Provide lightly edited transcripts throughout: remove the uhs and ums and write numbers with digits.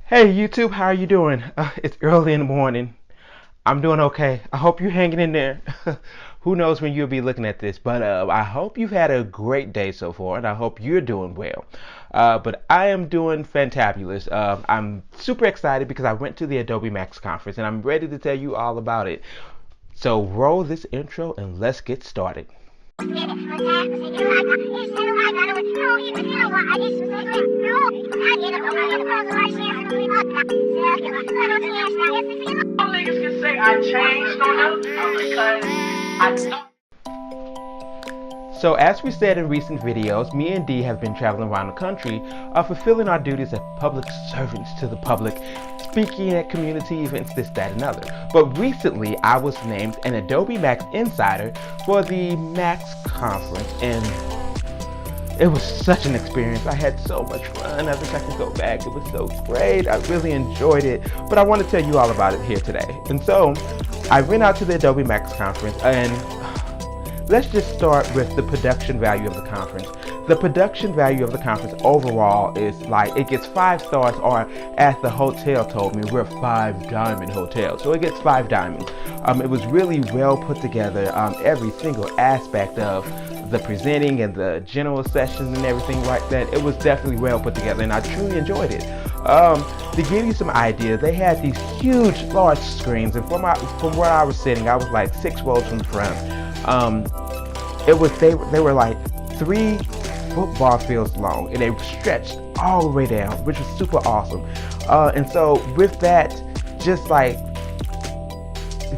Hey YouTube, how are you doing? It's early in the morning. I'm doing okay. I hope you're hanging in there. Who knows when you'll be looking at this, but I hope you've had a great day so far, and I hope you're doing well. But I am doing fantabulous. I'm super excited because I went to the Adobe Max Conference, and I'm ready to tell you all about it. So roll this intro and let's get started. Niggas can say I changed on them because I So as we said in recent videos, me and Dee have been traveling around the country, fulfilling our duties as public servants to the public, speaking at community events, this, that, and other. But recently, I was named an Adobe Max Insider for the Max Conference, and it was such an experience. I had so much fun. I wish I could go back. It was so great. I really enjoyed it. But I want to tell you all about it here today. And so I went out to the Adobe Max Conference, and let's just start with the production value of the conference. The production value of the conference overall is like, it gets 5 stars, or as the hotel told me, we're a 5-diamond hotel. So it gets 5 diamonds. It was really well put together. Every single aspect of the presenting and the general sessions and everything like that, it was definitely well put together, and I truly enjoyed it. To give you some idea, they had these huge, large screens, and from where I was sitting, I was like 6 rows from the front. They were like 3 football fields long, and they stretched all the way down, which was super awesome. And so with that, just like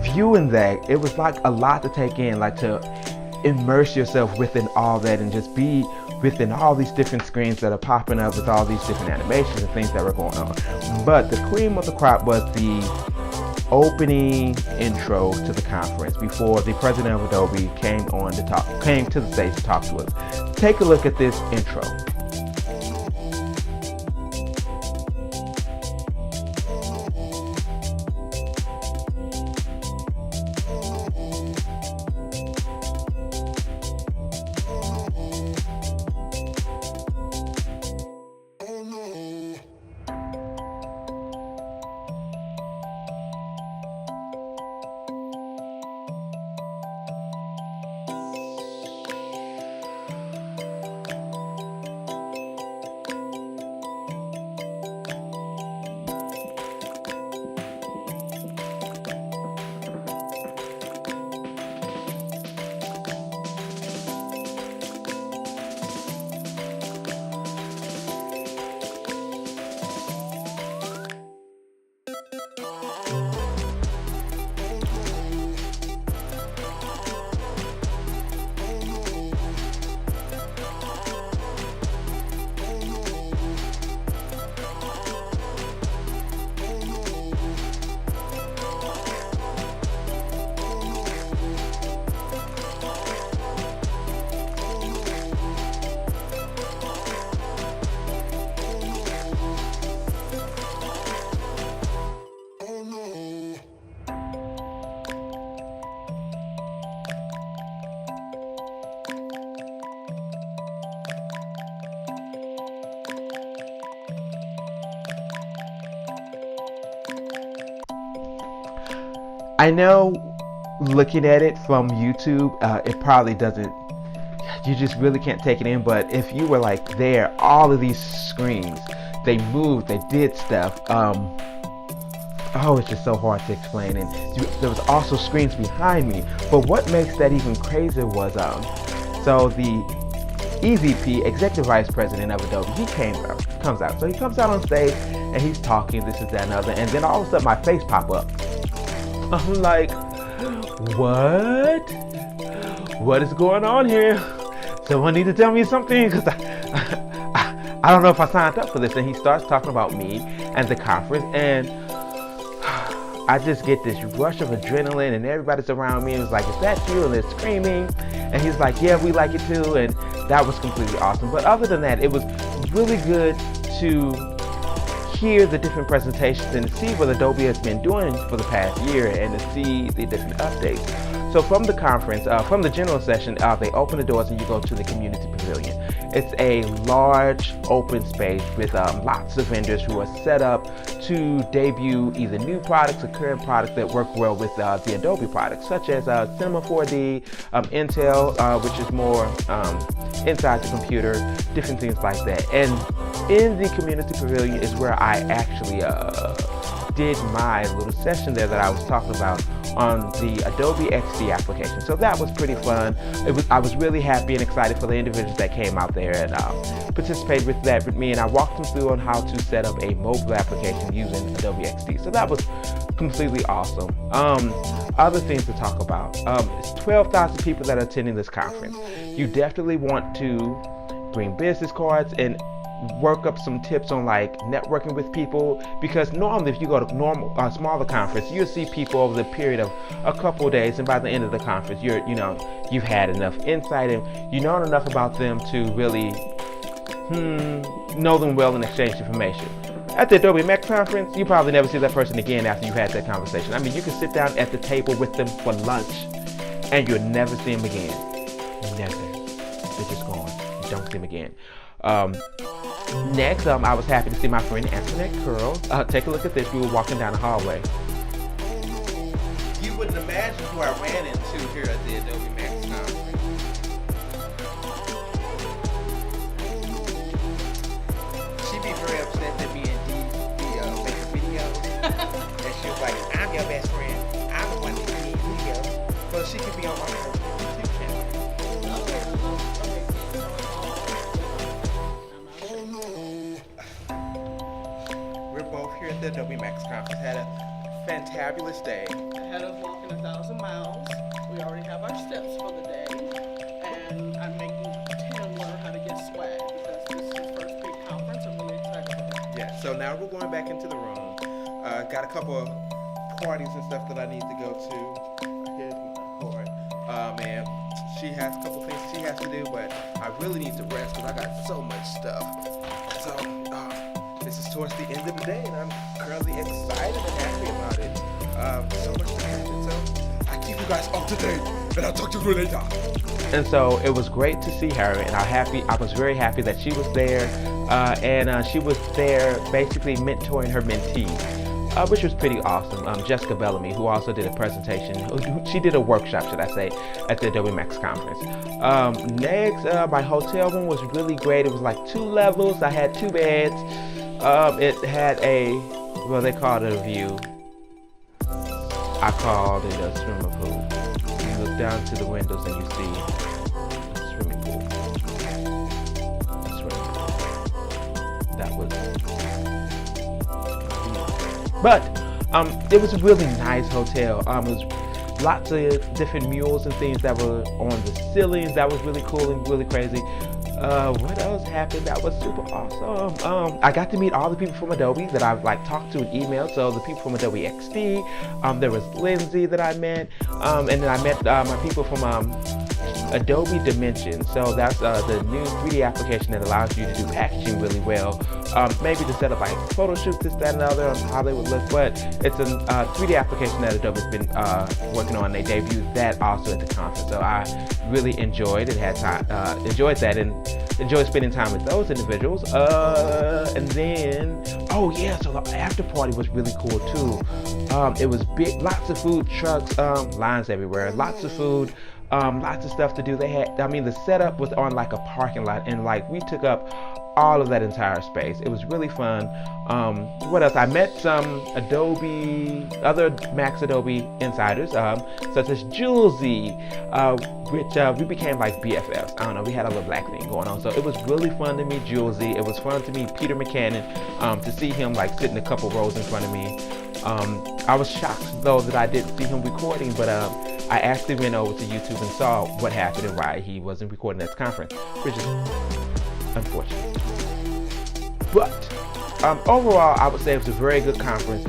viewing that, it was like a lot to take in, like to immerse yourself within all that and just be within all these different screens that are popping up with all these different animations and things that were going on. But the cream of the crop was the opening intro to the conference before the president of Adobe came to the stage to talk to us. Take a look at this intro. I know looking at it from YouTube, it probably doesn't, you just really can't take it in, but if you were like there, all of these screens, they moved, they did stuff. Oh, it's just so hard to explain. And there was also screens behind me, but what makes that even crazier was, so the EVP, Executive Vice President of Adobe, he comes out. So he comes out on stage and he's talking, this is that and other, and then all of a sudden my face pop up. I'm like, what? What is going on here? Someone need to tell me something, because I don't know if I signed up for this. And he starts talking about me and the conference, and I just get this rush of adrenaline, and everybody's around me and it's like, is that you? And they're screaming, and he's like, yeah, we like it too. And that was completely awesome. But other than that, it was really good to hear the different presentations and to see what Adobe has been doing for the past year, and to see the different updates. So from the conference, from the general session, they open the doors and you go to the community pavilion. It's a large open space with lots of vendors who are set up to debut either new products or current products that work well with the Adobe products, such as Cinema 4D, Intel, which is more inside the computer, different things like that. And in the community pavilion is where I actually did my little session there that I was talking about on the Adobe XD application. So that was pretty fun. I was really happy and excited for the individuals that came out there and participated with that with me, and I walked them through on how to set up a mobile application using Adobe XD. So that was completely awesome. Other things to talk about. It's 12,000 people that are attending this conference. You definitely want to bring business cards and work up some tips on like networking with people, because normally if you go to smaller conference, you'll see people over the period of a couple of days, and by the end of the conference you've had enough insight and you know enough about them to really know them well and exchange information. At the Adobe Max Conference, you probably never see that person again after you've had that conversation. I mean, you can sit down at the table with them for lunch and you'll never see them again. Never. They're just gone. You don't see them again. Next, I was happy to see my friend Antoinette Curl. Take a look at this. We were walking down the hallway. You wouldn't imagine who I ran into here at the Adobe Max Conference. She'd be very upset that me and Dee make a video. And she was like, I'm your best friend. I'm the one that you need video. But she could be on my YouTube channel. We're both here at the Adobe Max Conference. Had a fantabulous day. Ahead of walking 1,000 miles, we already have our steps for the day, and I'm making Tim learn how to get swag because this is his first big conference. I'm really excited for that. Yeah, so now we're going back into the room. Got a couple of parties and stuff that I need to go to. Here's my cord. And she has a couple things she has to do, but I really need to rest because I got so much stuff. So, this is towards the end of the day, and I'm currently excited and happy about it. So much to happen, so I keep you guys up to date, and I'll talk to you later. And so it was great to see her, and I was very happy that she was there, and she was there basically mentoring her mentees, which was pretty awesome. Jessica Bellamy, who also did a presentation, she did a workshop, should I say, at the Adobe Max Conference. Next, my hotel room was really great. It was like 2 levels. I had 2 beds. It had they called it a view. I called it a swimming pool. You look down to the windows and you see a swimming pool. A swimming pool. That was but it was a really nice hotel. It was lots of different murals and things that were on the ceilings. That was really cool and really crazy. What else happened that was super awesome? I got to meet all the people from Adobe that I've talked to in email. So the people from Adobe XD, there was Lindsay that I met, and then I met my people from Adobe Dimension. So that's the new 3D application that allows you to do packaging really well. Maybe to set up photo shoots, this, that, and the other on how they would look, but it's a 3D application that Adobe's been working on. They debuted that also at the conference, so I really enjoyed it. Enjoyed that and enjoyed spending time with those individuals. And then, so the after party was really cool too. It was big, lots of food trucks, lines everywhere, lots of food. Lots of stuff to do. The setup was on a parking lot, and we took up all of that entire space. It was really fun. What else? I met some other Max Adobe insiders, such as Julesy, which we became BFFs. I don't know, we had a little black thing going on. So it was really fun to meet Julesy. It was fun to meet Peter McCannon, to see him sitting a couple rows in front of me. I was shocked though that I didn't see him recording, but I actually went over to YouTube and saw what happened and why he wasn't recording at this conference, which is unfortunate. But overall, I would say it was a very good conference.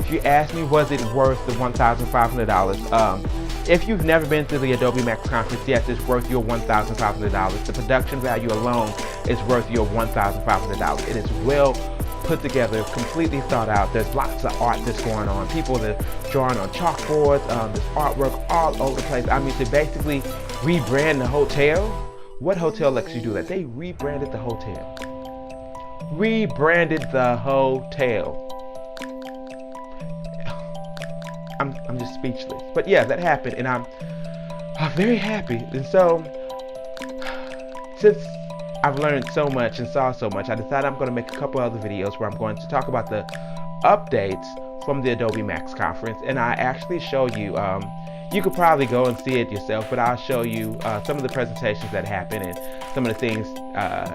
If you ask me, was it worth the $1,500? If you've never been to the Adobe Max Conference, yes, it's worth your $1,500. The production value alone is worth your $1,500. It is well put together, completely thought out. There's lots of art that's going on. People that are drawing on chalkboards, there's artwork all over the place. I mean, to basically rebrand the hotel What hotel lets you do that? They rebranded the hotel. Rebranded the hotel. I'm just speechless. But yeah, that happened, and I'm very happy. And so, since I've learned so much and saw so much, I decided I'm going to make a couple other videos where I'm going to talk about the updates from the Adobe Max Conference, and I actually show you, you could probably go and see it yourself, but I'll show you some of the presentations that happened and some of the things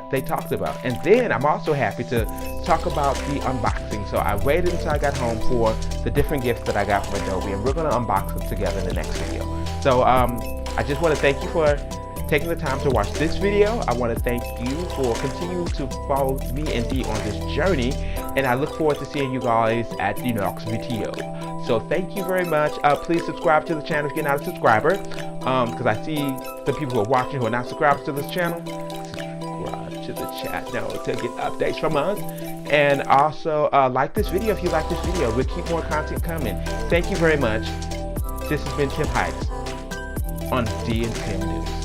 they talked about. And then I'm also happy to talk about the unboxing. So I waited until I got home for the different gifts that I got from Adobe, and we're going to unbox them together in the next video. So I just want to thank you for taking the time to watch this video. I want to thank you for continuing to follow me and Dee on this journey, and I look forward to seeing you guys at the next video. So thank you very much. Please subscribe to the channel if you're not a subscriber, because I see some people who are watching who are not subscribed to this channel. Subscribe to the channel to get updates from us, and also like this video if you like this video. We'll keep more content coming. Thank you very much. This has been Tim Hykes on D&Tim News.